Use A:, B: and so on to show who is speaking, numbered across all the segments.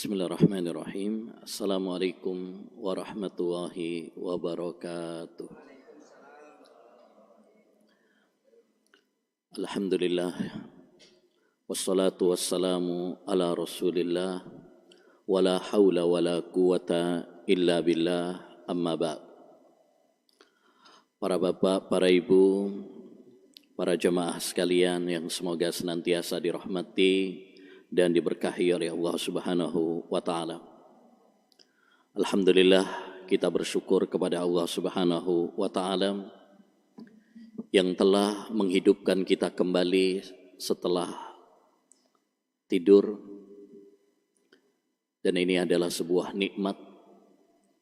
A: Bismillahirrahmanirrahim. Assalamualaikum warahmatullahi wabarakatuh. Alhamdulillah. Wassalatu wassalamu ala rasulillah. Wala hawla wala quwata illa billah, amma ba'd. Para bapak, para ibu, para jemaah sekalian yang semoga senantiasa dirahmati dan diberkahi oleh Allah Subhanahu wa Ta'ala. Alhamdulillah, kita bersyukur kepada Allah Subhanahu wa Ta'ala yang telah menghidupkan kita kembali setelah tidur, dan ini adalah sebuah nikmat.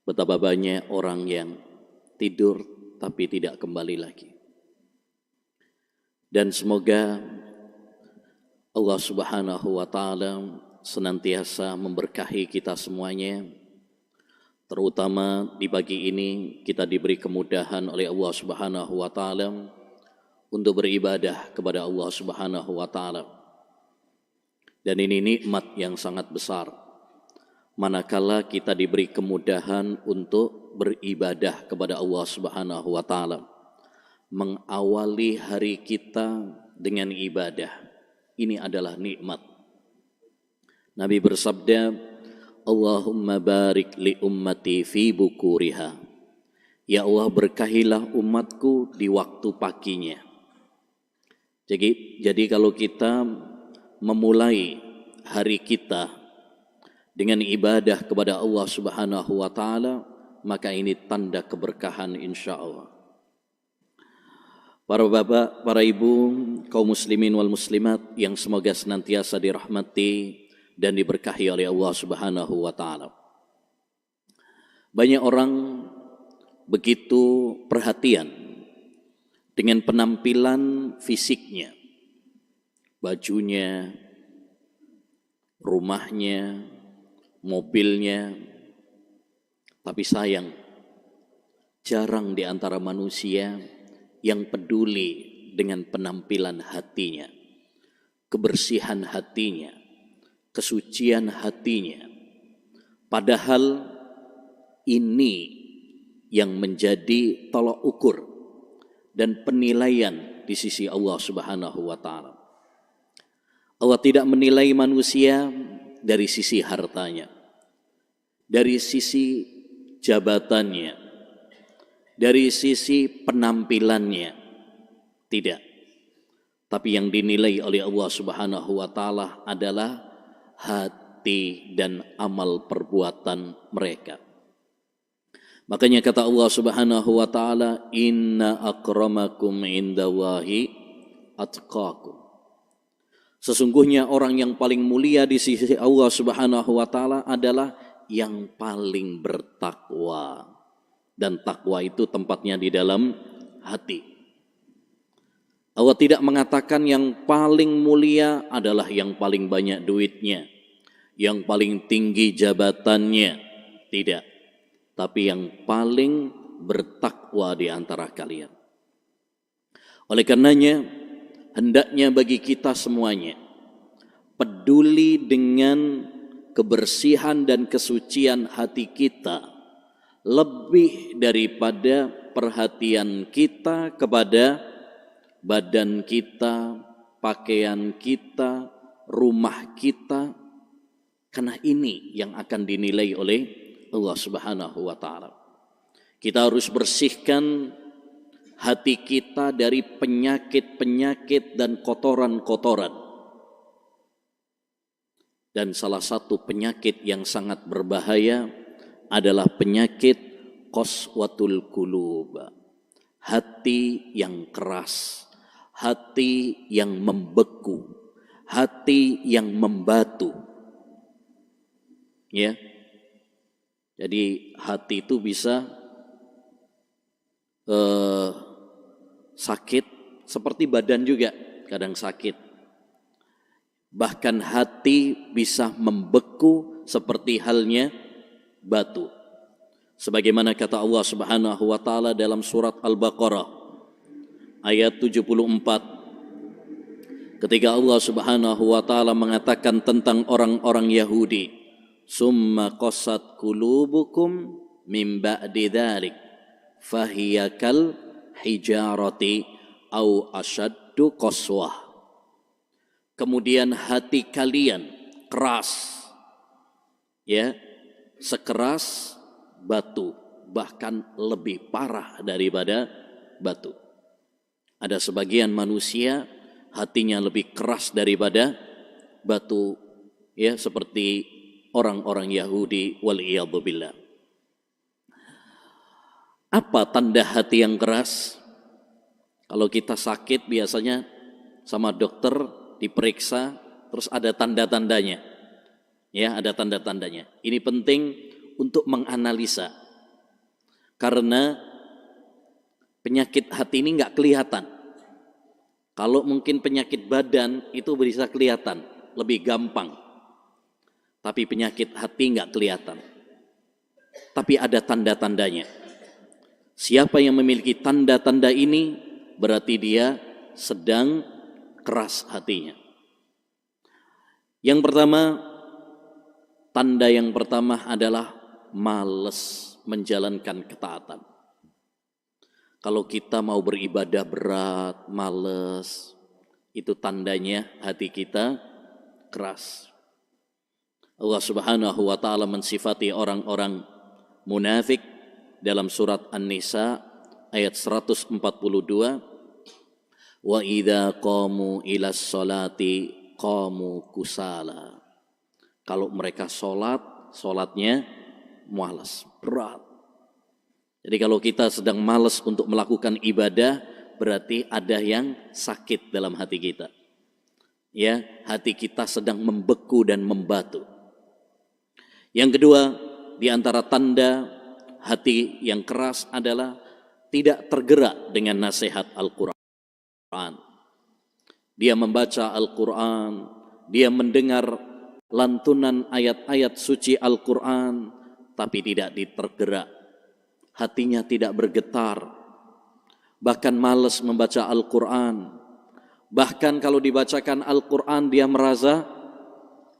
A: Betapa banyak orang yang tidur tapi tidak kembali lagi. Dan semoga Allah Subhanahu wa Ta'ala senantiasa memberkahi kita semuanya, terutama di pagi ini kita diberi kemudahan oleh Allah Subhanahu wa Ta'ala untuk beribadah kepada Allah Subhanahu wa Ta'ala. Dan ini nikmat yang sangat besar, manakala kita diberi kemudahan untuk beribadah kepada Allah Subhanahu wa Ta'ala, mengawali hari kita dengan ibadah. Ini adalah nikmat. Nabi bersabda, Allahumma barik li ummati fi bukuriha. Ya Allah, berkahilah umatku di waktu paginya. Jadi kalau kita memulai hari kita dengan ibadah kepada Allah Subhanahu wa Ta'ala, maka ini tanda keberkahan insya Allah. Para bapak, para ibu, kaum muslimin wal muslimat yang semoga senantiasa dirahmati dan diberkahi oleh Allah Subhanahu wa Ta'ala. Banyak orang begitu perhatian dengan penampilan fisiknya, bajunya, rumahnya, mobilnya, tapi sayang, jarang di antara manusia yang peduli dengan penampilan hatinya, kebersihan hatinya, kesucian hatinya. Padahal ini yang menjadi tolak ukur dan penilaian di sisi Allah Subhanahu wa Ta'ala. Allah tidak menilai manusia dari sisi hartanya, dari sisi jabatannya, dari sisi penampilannya, tidak. Tapi yang dinilai oleh Allah Subhanahu wa Ta'ala adalah hati dan amal perbuatan mereka. Makanya kata Allah Subhanahu wa Ta'ala, inna akramakum indallahi atqakum. Sesungguhnya orang yang paling mulia di sisi Allah Subhanahu wa Ta'ala adalah yang paling bertakwa. Dan takwa itu tempatnya di dalam hati. Allah tidak mengatakan yang paling mulia adalah yang paling banyak duitnya, yang paling tinggi jabatannya, tidak. Tapi yang paling bertakwa di antara kalian. Oleh karenanya, hendaknya bagi kita semuanya peduli dengan kebersihan dan kesucian hati kita, lebih daripada perhatian kita kepada badan kita, pakaian kita, rumah kita, karena ini yang akan dinilai oleh Allah Subhanahu wa Ta'ala. Kita harus bersihkan hati kita dari penyakit-penyakit dan kotoran-kotoran. Dan salah satu penyakit yang sangat berbahaya adalah penyakit qaswatul qulub, hati yang keras, hati yang membeku, hati yang membatu. Ya. Jadi hati itu bisa sakit seperti badan juga kadang sakit. Bahkan hati bisa membeku seperti halnya batu. Sebagaimana kata Allah Subhanahu wa Ta'ala dalam surat Al-Baqarah ayat 74, ketika Allah Subhanahu wa Ta'ala mengatakan tentang orang-orang Yahudi, summa qasat qulubukum min ba'di dzalik fahiya kal hijarati au asyaddu qaswah. Kemudian hati kalian keras, ya, sekeras batu, bahkan lebih parah daripada batu. Ada sebagian manusia hatinya lebih keras daripada batu, ya, seperti orang-orang Yahudi waliyadzubillah. Apa tanda hati yang keras? Kalau kita sakit biasanya sama dokter diperiksa, terus ada tanda-tandanya. Ya, ada tanda-tandanya. Ini penting untuk menganalisa. Karena penyakit hati ini nggak kelihatan. Kalau mungkin penyakit badan itu bisa kelihatan, lebih gampang. Tapi penyakit hati nggak kelihatan. Tapi ada tanda-tandanya. Siapa yang memiliki tanda-tanda ini berarti dia sedang keras hatinya. Yang pertama, tanda yang pertama adalah malas menjalankan ketaatan. Kalau kita mau beribadah berat, malas, itu tandanya hati kita keras. Allah Subhanahu wa taala mensifati orang-orang munafik dalam surat An-Nisa ayat 142, wa idza qamu ilas sholati qamu kusala. Kalau mereka sholatnya malas, berat. Jadi kalau kita sedang malas untuk melakukan ibadah, berarti ada yang sakit dalam hati kita. Ya, hati kita sedang membeku dan membatu. Yang kedua, di antara tanda hati yang keras adalah tidak tergerak dengan nasihat Al-Quran. Dia membaca Al-Quran, dia mendengar lantunan ayat-ayat suci Al-Quran, tapi tidak tergerak. Hatinya tidak bergetar, bahkan malas membaca Al-Quran. Bahkan kalau dibacakan Al-Quran dia merasa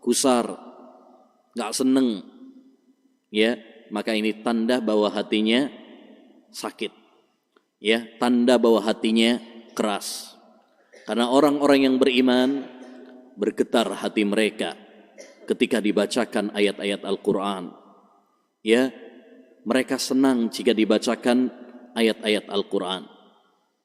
A: gusar, gak seneng, ya, maka ini tanda bahwa hatinya sakit, ya, tanda bahwa hatinya keras. Karena orang-orang yang beriman bergetar hati mereka ketika dibacakan ayat-ayat Al-Quran, ya, mereka senang jika dibacakan ayat-ayat Al-Quran.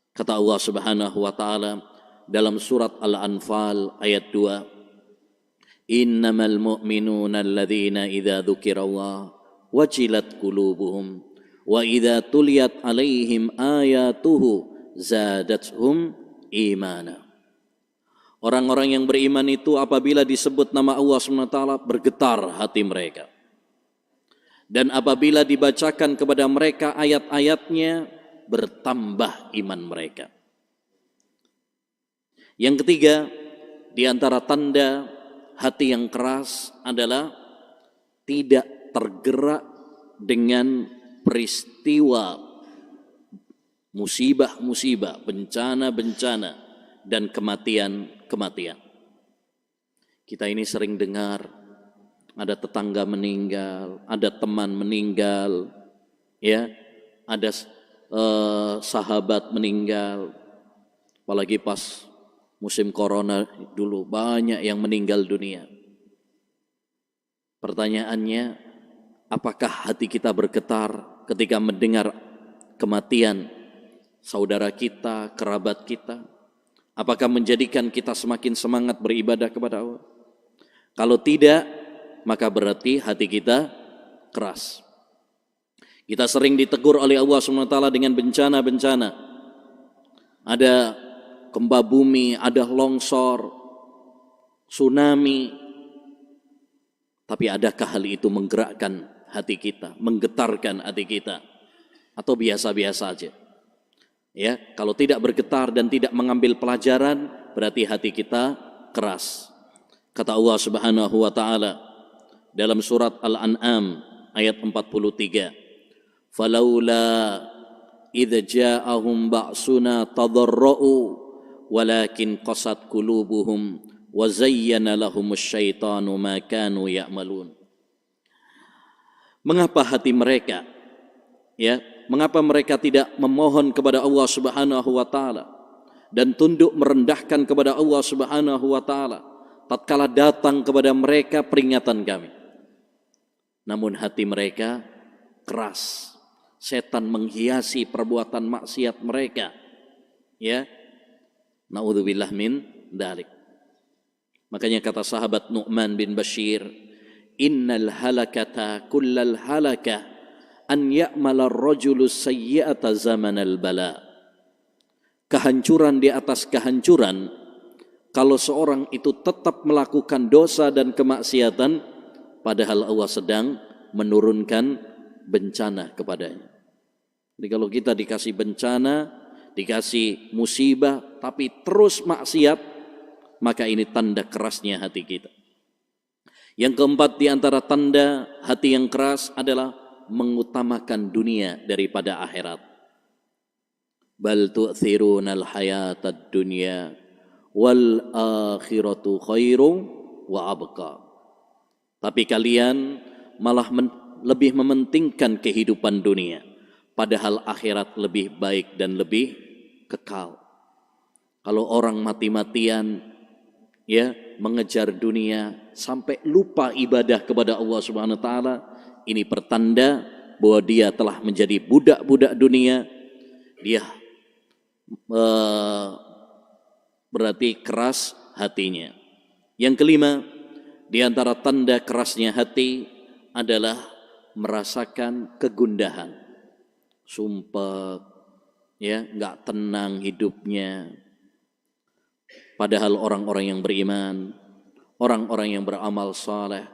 A: Kata Allah Subhanahu wa taala dalam surat Al-Anfal ayat 2, innamal mu'minuna alladzina idza dzukirallah wajilat qulubuhum wa idza tuliyat alaihim ayatuhu zadatuhum imana. Orang-orang yang beriman itu apabila disebut nama Allah SWT bergetar hati mereka. Dan apabila dibacakan kepada mereka ayat-ayatnya bertambah iman mereka. Yang ketiga, di antara tanda hati yang keras adalah tidak tergerak dengan peristiwa musibah-musibah, bencana-bencana, dan kematian-kematian. Kita ini sering dengar ada tetangga meninggal, ada teman meninggal, ya, ada sahabat meninggal. Apalagi pas musim corona dulu banyak yang meninggal dunia. Pertanyaannya, apakah hati kita bergetar ketika mendengar kematian saudara kita, kerabat kita? Apakah menjadikan kita semakin semangat beribadah kepada Allah? Kalau tidak, maka berarti hati kita keras. Kita sering ditegur oleh Allah SWT dengan bencana-bencana. Ada gempa bumi, ada longsor, tsunami. Tapi adakah hal itu menggerakkan hati kita, menggetarkan hati kita? Atau biasa-biasa aja? Ya, kalau tidak bergetar dan tidak mengambil pelajaran, berarti hati kita keras. Kata Allah Subhanahu wa taala dalam surat Al-An'am ayat 43, falaula idza ja'ahum ba'suna tadarra'u walakin qasat qulubuhum wa zayyana lahumus syaitanu ma kanu ya'malun. Mengapa hati mereka, ya, mengapa mereka tidak memohon kepada Allah Subhanahu wa taala dan tunduk merendahkan kepada Allah Subhanahu wa taala tatkala datang kepada mereka peringatan kami? Namun hati mereka keras. Setan menghiasi perbuatan maksiat mereka. Ya. Naudzubillah min dzalik. Makanya kata sahabat Nu'man bin Bashir, innal halakata kullal halakah an ya'mala ar-rajulu sayyi'ata zamanal bala. Kehancuran di atas kehancuran kalau seorang itu tetap melakukan dosa dan kemaksiatan padahal Allah sedang menurunkan bencana kepadanya. Jadi kalau kita dikasih bencana, dikasih musibah, tapi terus maksiat, maka ini tanda kerasnya hati kita. Yang keempat di antara tanda hati yang keras adalah mengutamakan dunia daripada akhirat. Bal tu'thirunal hayatad dunya wal akhiratu khairu wa abqa. Tapi kalian malah lebih mementingkan kehidupan dunia, padahal akhirat lebih baik dan lebih kekal. Kalau orang mati-matian ya mengejar dunia sampai lupa ibadah kepada Allah Subhanahu wa taala, ini pertanda bahwa dia telah menjadi budak-budak dunia. Dia berarti keras hatinya. Yang kelima, di antara tanda kerasnya hati adalah merasakan kegundahan, sumpah, ya, nggak tenang hidupnya. Padahal orang-orang yang beriman, orang-orang yang beramal saleh,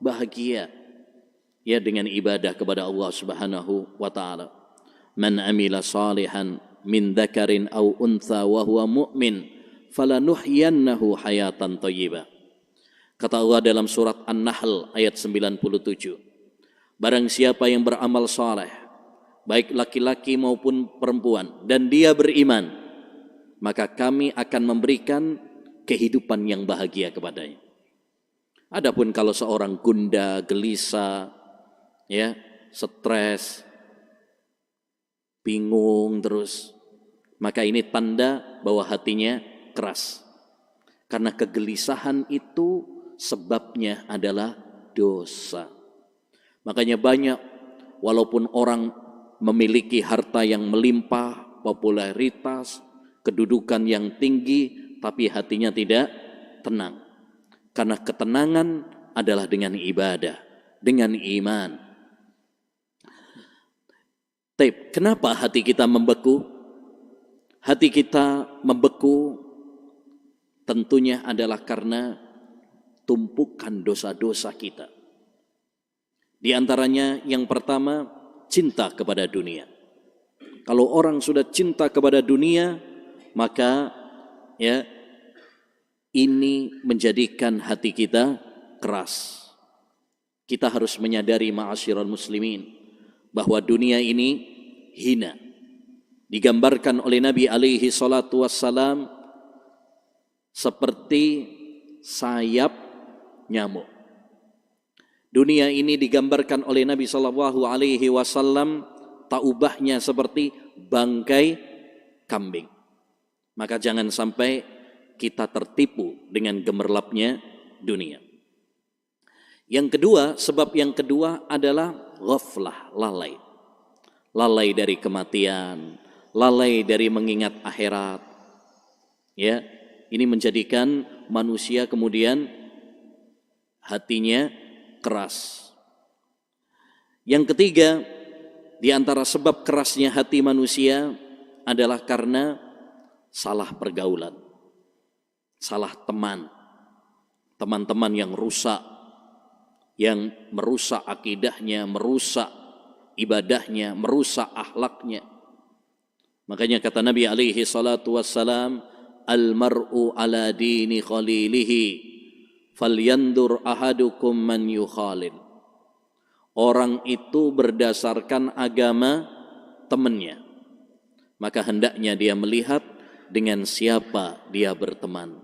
A: bahagia, ya, dengan ibadah kepada Allah Subhanahu wa taala. Man amila salihan min dzakarin aw untha wa huwa mu'min falanuhyiyannahu hayatan thayyibah. Kata Allah dalam surat An-Nahl ayat 97. Barang siapa yang beramal saleh, baik laki-laki maupun perempuan, dan dia beriman, maka kami akan memberikan kehidupan yang bahagia kepadanya. Adapun kalau seorang gundah, gelisah, ya, stres, bingung terus, maka ini tanda bahwa hatinya keras. Karena kegelisahan itu sebabnya adalah dosa. Makanya banyak, walaupun orang memiliki harta yang melimpah, popularitas, kedudukan yang tinggi, tapi hatinya tidak tenang. Karena ketenangan adalah dengan ibadah, dengan iman. Tapi kenapa hati kita membeku? Hati kita membeku tentunya adalah karena tumpukan dosa-dosa kita. Di antaranya yang pertama, cinta kepada dunia. Kalau orang sudah cinta kepada dunia, maka ya ini menjadikan hati kita keras. Kita harus menyadari ma'asyiral muslimin bahwa dunia ini hina. Digambarkan oleh Nabi alaihi salatu wassalam seperti sayap nyamuk. Dunia ini digambarkan oleh Nabi sallallahu alaihi wasallam tak ubahnya seperti bangkai kambing. Maka jangan sampai kita tertipu dengan gemerlapnya dunia. Yang kedua, sebab yang kedua adalah ghaflah, lalai. Lalai dari kematian, lalai dari mengingat akhirat. Ya, ini menjadikan manusia kemudian hatinya keras. Yang ketiga, di antara sebab kerasnya hati manusia adalah karena salah pergaulan, salah teman, teman-teman yang rusak, yang merusak akidahnya, merusak ibadahnya, merusak akhlaknya. Makanya kata Nabi alaihi salatu wassalam, al-mar'u ala dini khalilihi falyandur ahadukum man yukhalil. Orang itu berdasarkan agama temannya, maka hendaknya dia melihat dengan siapa dia berteman.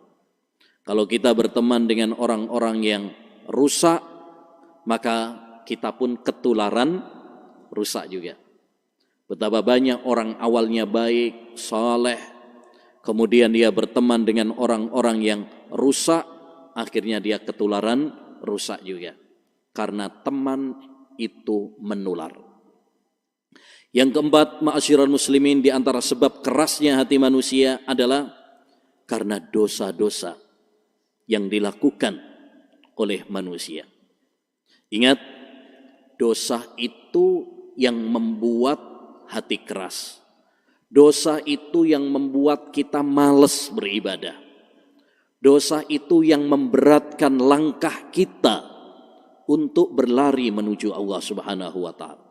A: Kalau kita berteman dengan orang-orang yang rusak, maka kita pun ketularan rusak juga. Betapa banyak orang awalnya baik, saleh, kemudian dia berteman dengan orang-orang yang rusak, akhirnya dia ketularan rusak juga. Karena teman itu menular. Yang keempat, ma'asyiral muslimin, di antara sebab kerasnya hati manusia adalah karena dosa-dosa yang dilakukan oleh manusia. Ingat, dosa itu yang membuat hati keras. Dosa itu yang membuat kita malas beribadah. Dosa itu yang memberatkan langkah kita untuk berlari menuju Allah Subhanahu wa ta'ala.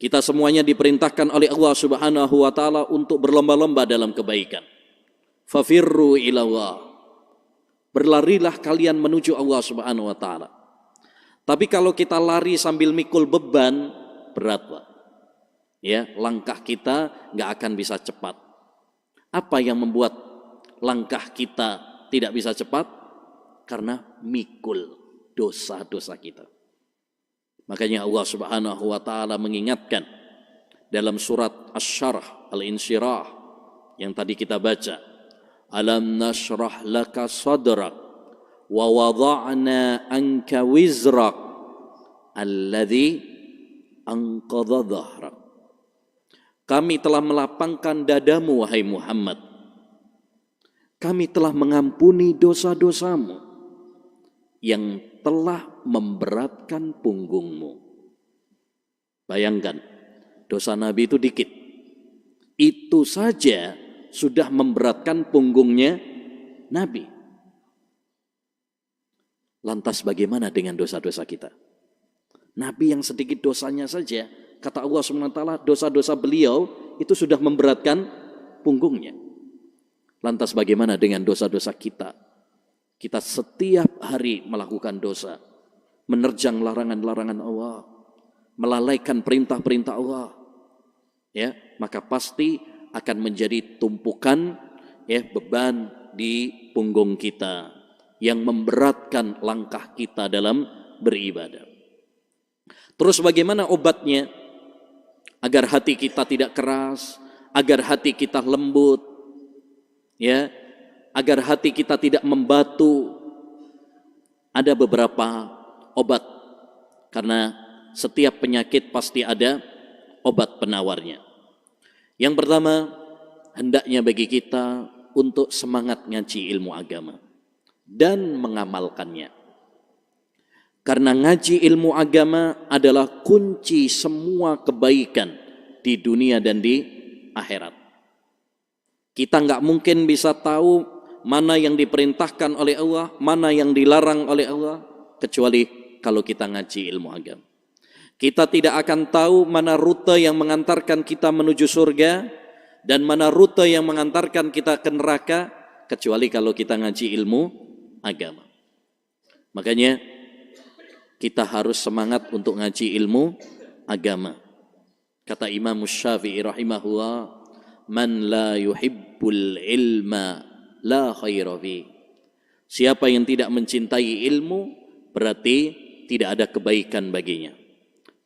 A: Kita semuanya diperintahkan oleh Allah Subhanahu wa ta'ala untuk berlomba-lomba dalam kebaikan. Fafirru ilallah. Berlarilah kalian menuju Allah Subhanahu wa ta'ala. Tapi kalau kita lari sambil mikul beban, berat, Pak. Ya, langkah kita nggak akan bisa cepat. Apa yang membuat langkah kita tidak bisa cepat? Karena mikul dosa-dosa kita. Makanya Allah Subhanahu wa ta'ala mengingatkan dalam surat Asy-Syarh Al-Insyirah yang tadi kita baca, alam nashrah laka sadrak wa wada'na anka wizrak alladhi anqadha dhahrak. Kami telah melapangkan dadamu wahai Muhammad. Kami telah mengampuni dosa-dosamu yang telah memberatkan punggungmu. Bayangkan, dosa Nabi itu dikit. Itu saja sudah memberatkan punggungnya Nabi. Lantas bagaimana dengan dosa-dosa kita? Nabi yang sedikit dosanya saja, kata Allah SWT, dosa-dosa beliau itu sudah memberatkan punggungnya. Lantas bagaimana dengan dosa-dosa kita? Kita setiap hari melakukan dosa, menerjang larangan-larangan Allah, melalaikan perintah-perintah Allah. Ya, maka pasti akan menjadi tumpukan beban di punggung kita yang memberatkan langkah kita dalam beribadah. Terus bagaimana obatnya agar hati kita tidak keras, agar hati kita lembut, ya, agar hati kita tidak membatu? Ada beberapa obat, karena setiap penyakit pasti ada obat penawarnya. Yang pertama, hendaknya bagi kita untuk semangat ngaji ilmu agama dan mengamalkannya. Karena ngaji ilmu agama adalah kunci semua kebaikan di dunia dan di akhirat. Kita nggak mungkin bisa tahu mana yang diperintahkan oleh Allah, mana yang dilarang oleh Allah, kecuali kalau kita ngaji ilmu agama. Kita tidak akan tahu mana rute yang mengantarkan kita menuju surga dan mana rute yang mengantarkan kita ke neraka, kecuali kalau kita ngaji ilmu agama. Makanya kita harus semangat untuk ngaji ilmu agama. Kata Imam Syafi'i rahimahullah, man la yuhibbul ilma la khaira fi. Siapa yang tidak mencintai ilmu, berarti tidak ada kebaikan baginya.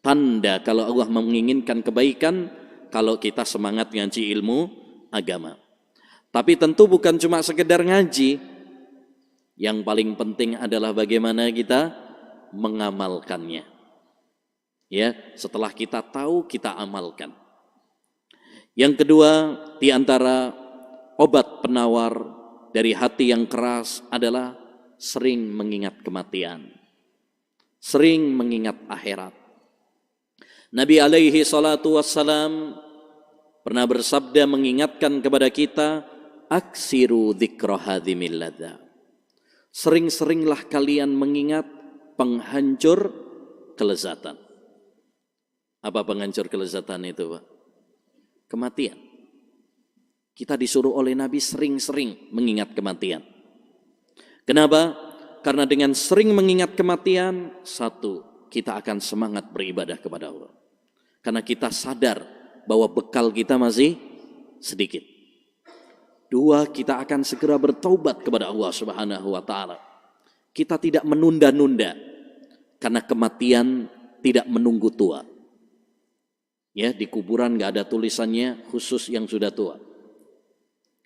A: Tanda kalau Allah menginginkan kebaikan, kalau kita semangat ngaji ilmu agama. Tapi tentu bukan cuma sekedar ngaji. Yang paling penting adalah bagaimana kita mengamalkannya. Ya, setelah kita tahu, kita amalkan. Yang kedua, di antara obat penawar dari hati yang keras adalah sering mengingat kematian, sering mengingat akhirat. Nabi alaihi salatu wassalam pernah bersabda mengingatkan kepada kita, aksiru dzikra hadhimil ladza. Sering-seringlah kalian mengingat penghancur kelezatan. Apa penghancur kelezatan itu, Pak? Kematian. Kita disuruh oleh Nabi sering-sering mengingat kematian. Kenapa? Karena dengan sering mengingat kematian, satu, kita akan semangat beribadah kepada Allah. Karena kita sadar bahwa bekal kita masih sedikit. Dua, kita akan segera bertaubat kepada Allah Subhanahu wa ta'ala. Kita tidak menunda-nunda, karena kematian tidak menunggu tua. Ya, di kuburan nggak ada tulisannya khusus yang sudah tua.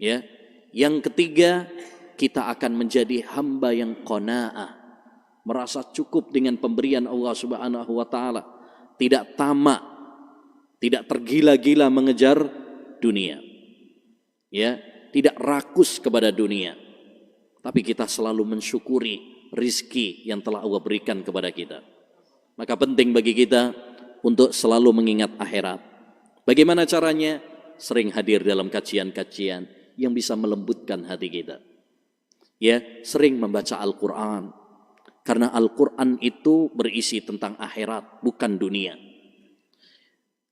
A: Ya, yang ketiga, kita akan menjadi hamba yang qanaah, merasa cukup dengan pemberian Allah Subhanahu wa taala, tidak tamak, tidak tergila-gila mengejar dunia. Ya, tidak rakus kepada dunia. Tapi kita selalu mensyukuri rizki yang telah Allah berikan kepada kita. Maka penting bagi kita untuk selalu mengingat akhirat. Bagaimana caranya? Sering hadir dalam kajian-kajian yang bisa melembutkan hati kita. Ya, sering membaca Al-Quran. Karena Al-Quran itu berisi tentang akhirat, bukan dunia.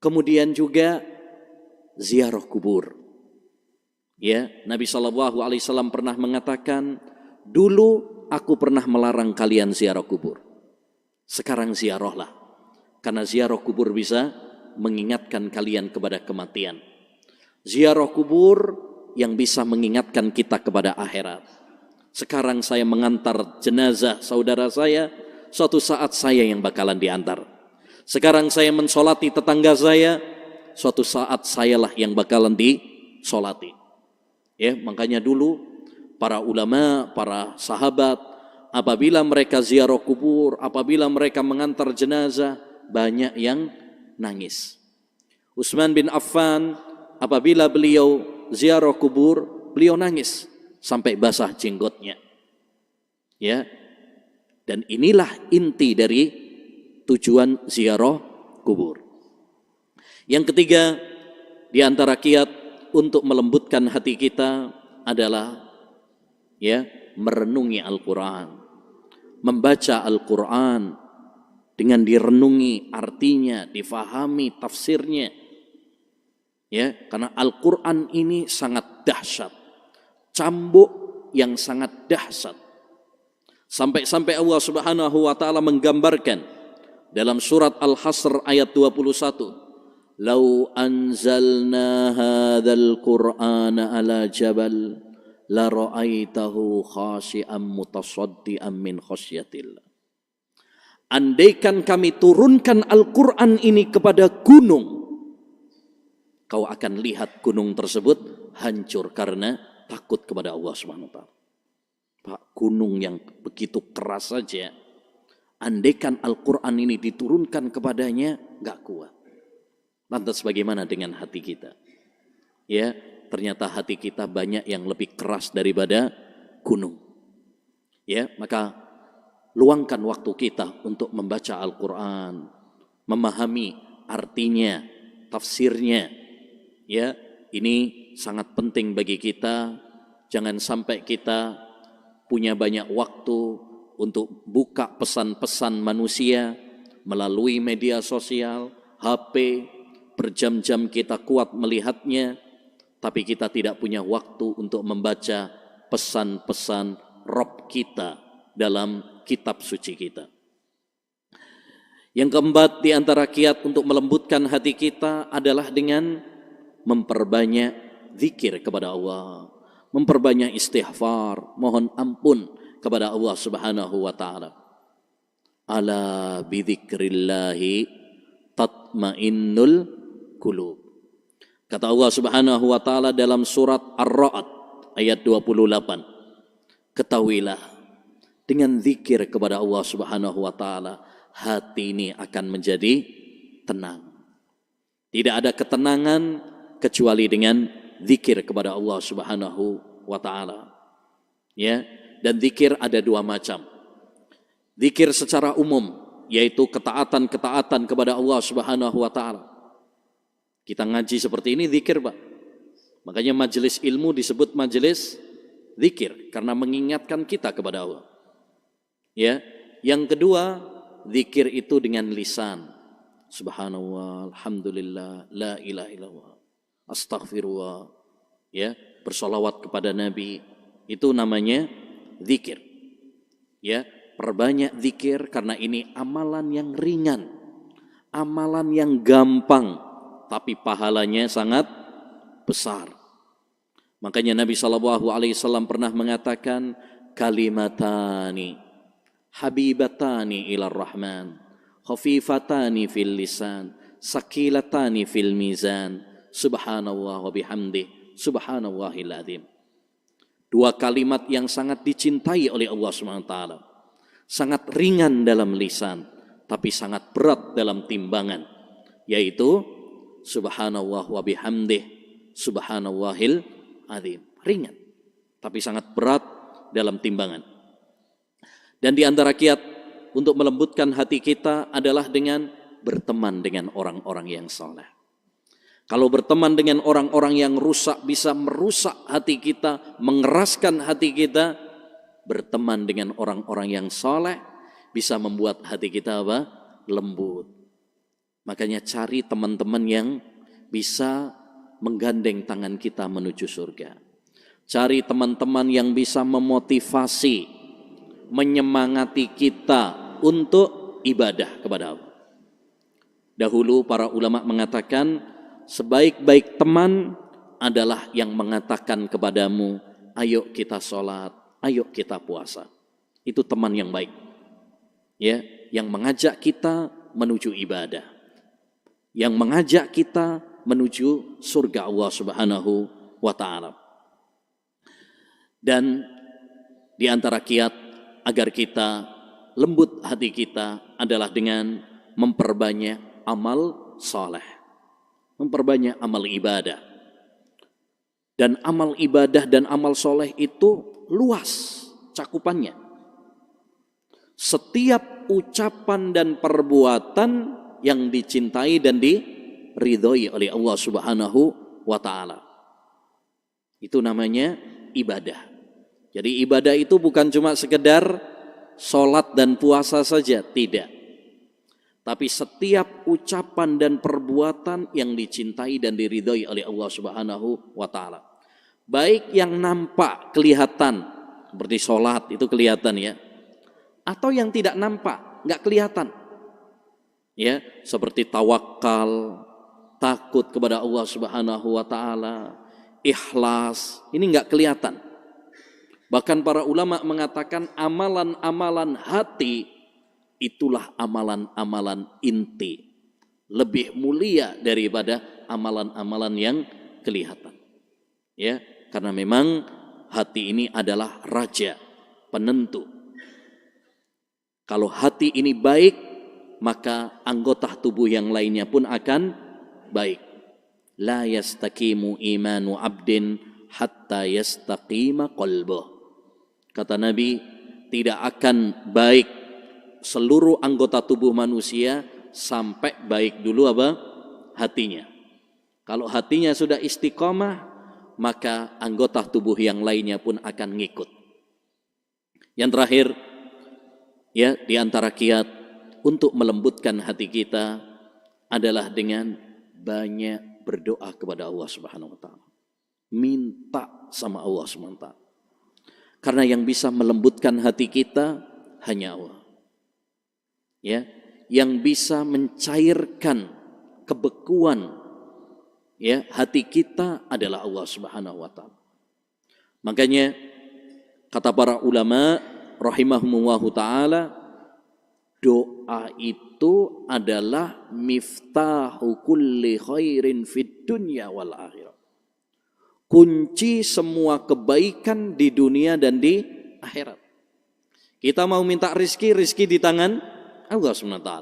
A: Kemudian juga ziarah kubur. Ya, Nabi SAW pernah mengatakan, dulu aku pernah melarang kalian ziarah kubur. Sekarang ziarahlah. Karena ziarah kubur bisa mengingatkan kalian kepada kematian. Ziarah kubur yang bisa mengingatkan kita kepada akhirat. Sekarang saya mengantar jenazah saudara saya, suatu saat saya yang bakalan diantar. Sekarang saya mensolati tetangga saya, suatu saat sayalah yang bakalan disolati. Ya, makanya dulu para ulama, para sahabat, apabila mereka ziarah kubur, apabila mereka mengantar jenazah, banyak yang nangis. Utsman bin Affan, apabila beliau ziarah kubur, beliau nangis sampai basah jenggotnya. Ya. Dan inilah inti dari tujuan ziarah kubur. Yang ketiga, di antara kiat untuk melembutkan hati kita adalah ya, merenungi Al-Qur'an. Membaca Al-Qur'an dengan direnungi artinya, difahami tafsirnya. Ya, karena Al-Qur'an ini sangat dahsyat. Cambuk yang sangat dahsyat. Sampai-sampai Allah Subhanahu wa taala menggambarkan dalam surat Al-Hasr ayat 21, "Lau anzalna hadzal Qur'ana ala jabal la ra'aitahu khashi'an mutasaddian min khasyatillah." Andaikan kami turunkan Al-Quran ini kepada gunung, kau akan lihat gunung tersebut hancur karena takut kepada Allah Subhanahu wa taala. Pak, gunung yang begitu keras saja, andaikan Al-Quran ini diturunkan kepadanya, gak kuat. Lantas bagaimana dengan hati kita? Ya, ternyata hati kita banyak yang lebih keras daripada gunung. Ya, maka luangkan waktu kita untuk membaca Al-Quran, memahami artinya, tafsirnya. Ya, ini sangat penting bagi kita. Jangan sampai kita punya banyak waktu untuk buka pesan-pesan manusia melalui media sosial, HP, berjam-jam kita kuat melihatnya, tapi kita tidak punya waktu untuk membaca pesan-pesan Rabb kita dalam kitab suci kita. Yang keempat di antara kiat untuk melembutkan hati kita adalah dengan memperbanyak zikir kepada Allah, memperbanyak istighfar, mohon ampun kepada Allah Subhanahu wa taala. Ala bidzikrillahi tatmainnul qulub. Kata Allah Subhanahu wa taala dalam surat Ar-Ra'd ayat 28. Ketahuilah, dengan zikir kepada Allah Subhanahu wa taala, hati ini akan menjadi tenang. Tidak ada ketenangan kecuali dengan zikir kepada Allah Subhanahu wa taala. Ya, dan zikir ada dua macam. Zikir secara umum, yaitu ketaatan-ketaatan kepada Allah Subhanahu wa taala. Kita ngaji seperti ini zikir, Pak. Makanya majelis ilmu disebut majelis zikir karena mengingatkan kita kepada Allah. Ya, yang kedua, zikir itu dengan lisan. Subhanallah, alhamdulillah, la ilaha illallah, astaghfirullah. Ya, bersolawat kepada Nabi, itu namanya zikir. Ya, perbanyak zikir karena ini amalan yang ringan, amalan yang gampang, tapi pahalanya sangat besar. Makanya Nabi SAW pernah mengatakan, kalimatani habibatani ilar rahman khafifatani fil lisan, sakilatani fil mizan, subhanallah wa bihamdi, subhanallahil azim. Dua kalimat yang sangat dicintai oleh Allah SWT, sangat ringan dalam lisan, tapi sangat berat dalam timbangan, yaitu subhanallah wa bihamdih, subhanallahil azim. Ringan, tapi sangat berat dalam timbangan. Dan di antara kiat untuk melembutkan hati kita adalah dengan berteman dengan orang-orang yang saleh. Kalau berteman dengan orang-orang yang rusak bisa merusak hati kita, mengeraskan hati kita. Berteman dengan orang-orang yang saleh bisa membuat hati kita apa? Lembut. Makanya cari teman-teman yang bisa menggandeng tangan kita menuju surga. Cari teman-teman yang bisa memotivasi, menyemangati kita untuk ibadah kepada Allah. Dahulu para ulama mengatakan, sebaik-baik teman adalah yang mengatakan kepadamu, ayo kita sholat, ayo kita puasa. Itu teman yang baik, ya, yang mengajak kita menuju ibadah, yang mengajak kita menuju surga Allah Subhanahu wa Ta'ala. Dan di antara kiat agar kita lembut hati kita adalah dengan memperbanyak amal saleh, memperbanyak amal ibadah. Dan amal ibadah dan amal soleh itu luas cakupannya. Setiap ucapan dan perbuatan yang dicintai dan diridhoi oleh Allah Subhanahu wa Ta'ala, itu namanya ibadah. Jadi ibadah itu bukan cuma sekedar sholat dan puasa saja, tidak. Tapi setiap ucapan dan perbuatan yang dicintai dan diridhoi oleh Allah Subhanahu wa Ta'ala. Baik yang nampak, kelihatan, seperti sholat itu kelihatan ya, atau yang tidak nampak, nggak kelihatan, ya, seperti tawakal, takut kepada Allah Subhanahu wa Ta'ala, ikhlas, ini nggak kelihatan. Bahkan para ulama mengatakan amalan-amalan hati itulah amalan-amalan inti, lebih mulia daripada amalan-amalan yang kelihatan. Ya, karena memang hati ini adalah raja, penentu. Kalau hati ini baik, maka anggota tubuh yang lainnya pun akan baik. La yastaqimu imanu abdin hatta yastaqima qalbuh. Kata Nabi, tidak akan baik seluruh anggota tubuh manusia sampai baik dulu apa? Hatinya. Kalau hatinya sudah istiqomah, maka anggota tubuh yang lainnya pun akan ngikut. Yang terakhir, ya, di antara kiat untuk melembutkan hati kita adalah dengan banyak berdoa kepada Allah Subhanahu wa Ta'ala. Minta sama Allah Subhanahu wa Ta'ala. Karena yang bisa melembutkan hati kita hanya Allah. Ya, yang bisa mencairkan kebekuan ya hati kita adalah Allah Subhanahu wa Ta'ala. Makanya kata para ulama rahimahumullahu ta'ala, doa itu adalah miftahu kulli khairin fid dunya wal akhirah. Kunci semua kebaikan di dunia dan di akhirat. Kita mau minta rizki, rizki di tangan Allah SWT.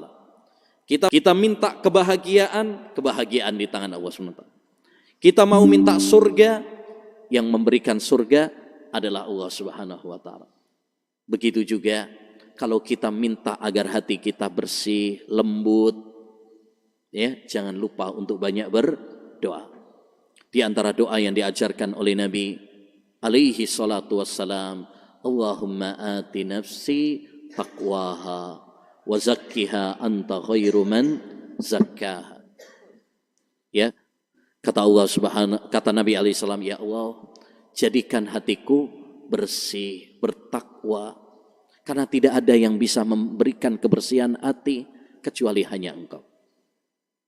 A: Kita minta kebahagiaan, kebahagiaan di tangan Allah SWT. Kita mau minta surga, yang memberikan surga adalah Allah Subhanahu wa Ta'ala. Begitu juga kalau kita minta agar hati kita bersih, lembut, ya, jangan lupa untuk banyak berdoa. Di antara doa yang diajarkan oleh Nabi alaihi salatu wassalam, Allahumma ati nafsi taqwaha wa zakkiha anta khairu man zakkaha. Ya, kata Allah kata Nabi alaihi salam, ya Allah, jadikan hatiku bersih, bertakwa, karena tidak ada yang bisa memberikan kebersihan hati kecuali hanya Engkau.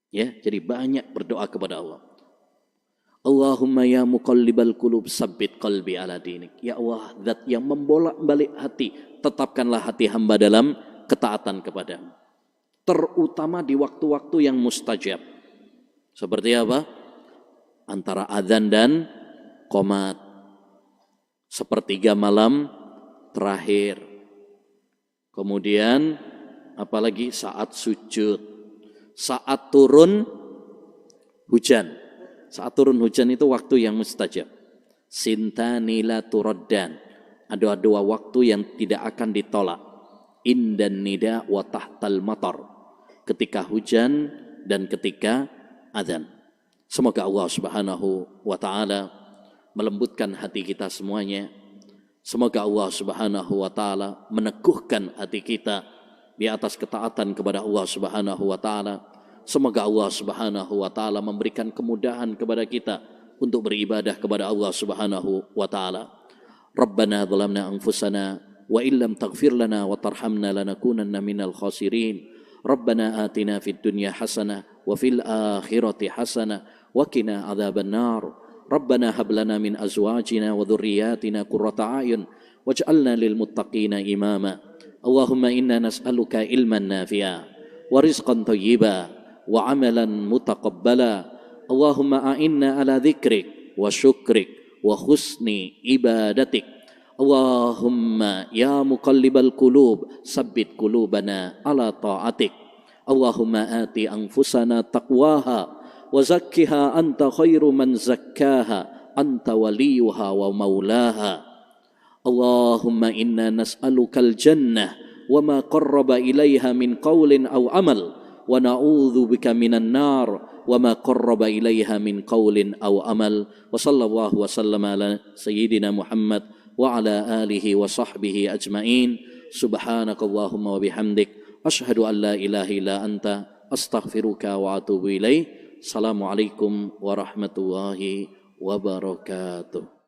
A: Ya, jadi banyak berdoa kepada Allah. Allahumma ya muqallibal qulub sabbit qalbi ala dinik. Ya Allah, zat yang membolak-balik hati, tetapkanlah hati hamba dalam ketaatan kepadamu. terutama di waktu-waktu yang mustajab. Seperti apa? Antara adzan dan qomat. Sepertiga malam terakhir. Kemudian apalagi saat sujud. Saat turun hujan. Saat turun hujan itu waktu yang mustajab. Sintani la turaddan. Ada dua waktu yang tidak akan ditolak. Indan nida wa tahtal matar. Ketika hujan dan ketika adzan. Semoga Allah Subhanahu wa taala melembutkan hati kita semuanya. Semoga Allah Subhanahu wa taala meneguhkan hati kita di atas ketaatan kepada Allah Subhanahu wa taala. Semoga Allah Subhanahu wa taala memberikan kemudahan kepada kita untuk beribadah kepada Allah Subhanahu wa taala. Rabbana zalamna anfusana wa illam taghfir lana wa tarhamna lanakunanna minal khasirin. Rabbana atina fid dunya hasanah wa fil akhirati hasanah wa qina adzaban nar. Rabbana hab lana min azwajina wa dhurriyyatina qurrata a'yun waj'alna lil muttaqina imama. Allahumma inna nas'aluka ilman nafi'a wa rizqan thayyiba wa amalan mutaqabbala. Allahumma a'inna ala dzikrik wa syukrik wa husni ibadatik. Allahumma ya muqallibal qulub sabbit qulubana ala ta'atik. Allahumma ati anfusana taqwaha wa zakkiha anta khairu man zakkaha anta waliyuha wa maulaha. Allahumma inna nas'alukal jannah wa ma qarraba ilaiha min qawlin aw amal wa na'udzu bika minan nar wa ma qarraba ilaiha min qawlin aw amal. Wa sallallahu wa sallama ala sayyidina Muhammad wa ala alihi wa sahbihi ajma'in. Subhanakallahumma wa bihamdik asyhadu an la ilaha illa anta astaghfiruka wa atubu ilaik. Assalamualaikum warahmatullahi wabarakatuh.